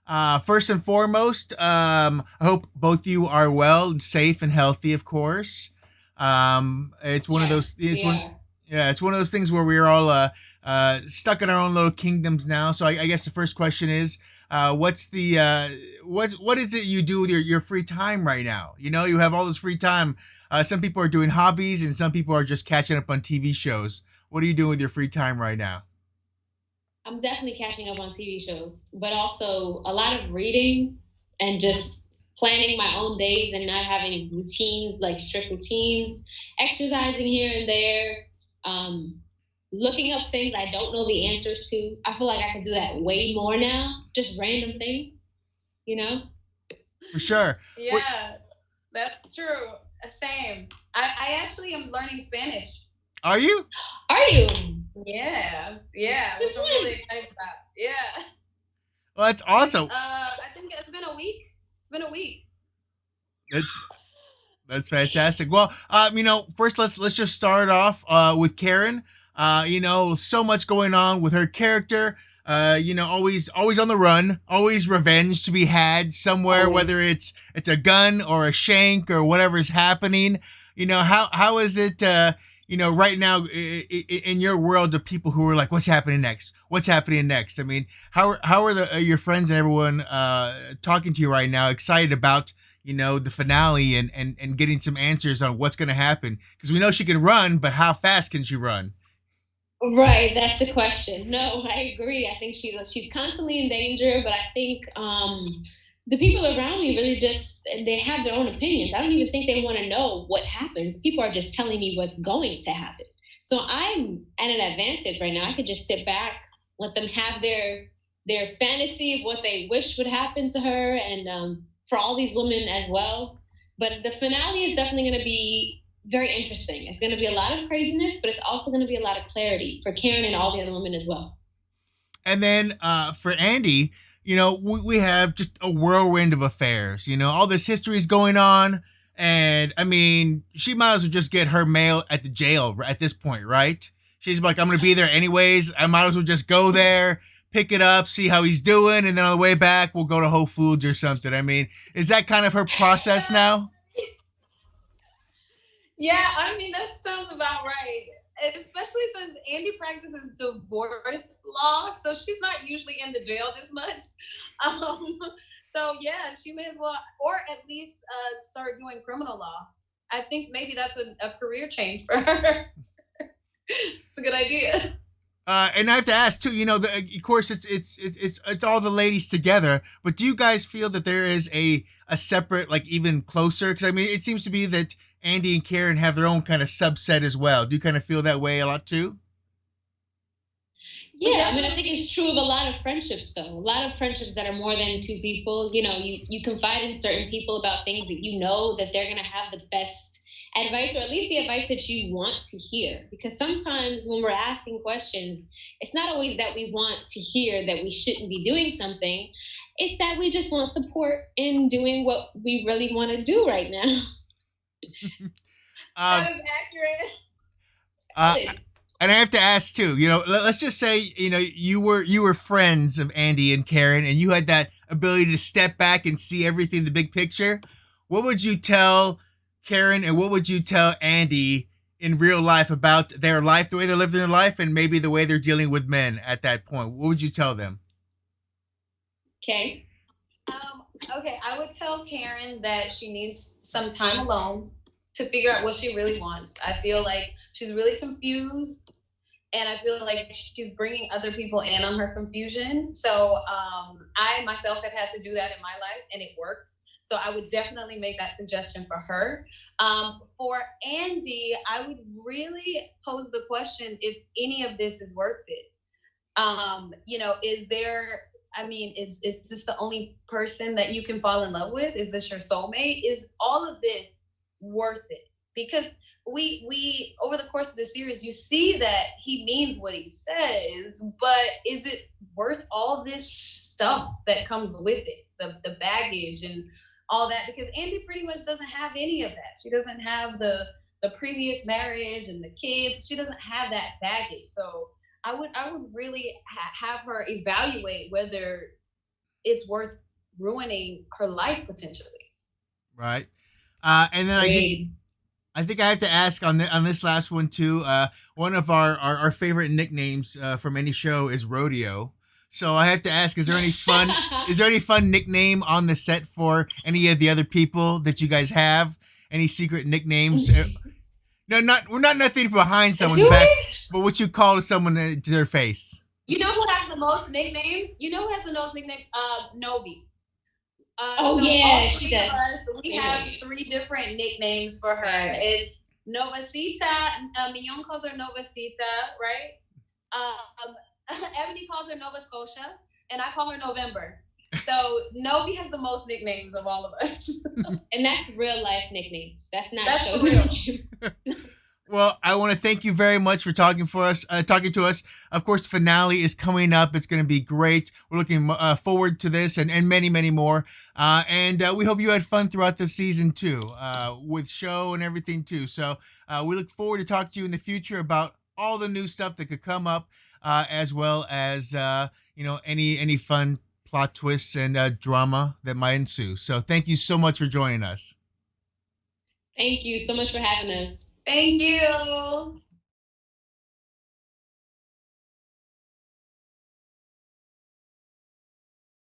First and foremost, I hope both you are well and safe and healthy, of course. It's one of those. Yes, It's we one. are. Yeah, it's one of those things where we're all stuck in our own little kingdoms now. So I guess the first question is, what's the what is it you do with your free time right now? You know, you have all this free time. Some people are doing hobbies, and some people are just catching up on TV shows. What are you doing with your free time right now? I'm definitely catching up on TV shows, but also a lot of reading and just planning my own days and not having routines, like strict routines, exercising here and there, um, looking up things I don't know the answers to. I feel like I could do that way more now, just random things, you know? For sure. What Yeah, that's true. Same. I actually am learning Spanish. are you? Are you? Yeah, yeah, which Since I'm really when? excited about. Yeah, Well, that's since awesome. I think it's been a week. It's been a week. That's That's fantastic. Well, first let's just start off with Karen. So much going on with her character. Always on the run, always revenge to be had somewhere, Always. whether it's a gun or a shank or whatever's happening. How is it? Right now in your world of people who are like, what's happening next? What's happening next? I mean, how are your friends and everyone talking to you right now? Excited about the finale and getting some answers on what's going to happen because we know she can run, but how fast can she run? Right, that's the question. No, I agree. I think she's constantly in danger, but I think the people around me really just they have their own opinions. I don't even think they want to know what happens. People are just telling me what's going to happen. So I'm at an advantage right now. I could just sit back, let them have their fantasy of what they wish would happen to her, and for all these women as well. But the finale is definitely going to be very interesting. It's going to be a lot of craziness, but it's also going to be a lot of clarity for Karen and all the other women as well. And then for Andi, we have just a whirlwind of affairs. All this history is going on. And I mean, she might as well just get her mail at the jail at this point, right? She's like, I'm going to be there anyways. I might as well just go there, pick it up, see how he's doing. And then on the way back, we'll go to Whole Foods or something. I mean, is that kind of her process now? Yeah, I mean that sounds about right. Especially since Andy practices divorce law, so she's not usually in the jail this much. Um, so yeah, she may as well, or at least start doing criminal law. I think maybe that's a career change for her. It's a good idea. And I have to ask too. Of course, it's all the ladies together. But do you guys feel that there is a separate, like even closer? Because I mean, it seems to be that Andi and Karen have their own kind of subset as well. Do you kind of feel that way a lot too? We Yeah, I mean, I definitely. think it's true of a lot of friendships, though. A lot of friendships that are more than two people. You confide in certain people about things that you know that they're going to have the best advice, or at least the advice that you want to hear. Because sometimes when we're asking questions, it's not always that we want to hear that we shouldn't be doing something. It's that we just want support in doing what we really want to do right now. Um, That is accurate. uh, Valid. and I have to ask too. Let's just say you were friends of Andi and Karen, and you had that ability to step back and see everything, the big picture. What would you tell Karen, and what would you tell Andi in real life about their life, the way they're living their life, and maybe the way they're dealing with men at that point? What would you tell them? Okay. Um, okay, I would tell Karen that she needs some time alone to figure out what she really wants. I feel like she's really confused, and I feel like she's bringing other people in on her confusion. So I myself have had to do that in my life, and it worked. So I would definitely make that suggestion for her. For Andi, I would really pose the question if any of this is worth it. Is there, I mean, is this the only person that you can fall in love with? Is this your soulmate? Is all of this worth it? Because we over the course of the series, you see that he means what he says, but is it worth all this stuff that comes with it? The baggage and all that, because Andi pretty much doesn't have any of that. She doesn't have the previous marriage and the kids. She doesn't have that baggage. So I would really have her evaluate whether it's worth ruining her life potentially. Right. And then I think I have to ask on this last one too. One of our favorite nicknames from any show is Rodeo. So I have to ask: is there any fun? Is there any fun nickname on the set for any of the other people that you guys have? Any secret nicknames? No, we're not nothing behind someone's back, but what you call someone to their face. You know who has the most nicknames? You know who has the most nicknames? Novi. She does. We have 3 different nicknames for her. It's Novacita. Mignon calls her Novacita, right? Ebony calls her Nova Scotia, and I call her November. So Novi has the most nicknames of all of us. And that's real life nicknames. That's show real. nicknames. Well, I want to thank you very much for talking to us. Of course, finale is coming up. It's going to be great. We're looking forward to this and many, many more. And we hope you had fun throughout the season too, with show and everything too. So we look forward to talking to you in the future about all the new stuff that could come up, as well as any fun plot twists and drama that might ensue. So thank you so much for joining us. Thank you so much for having us. Thank you.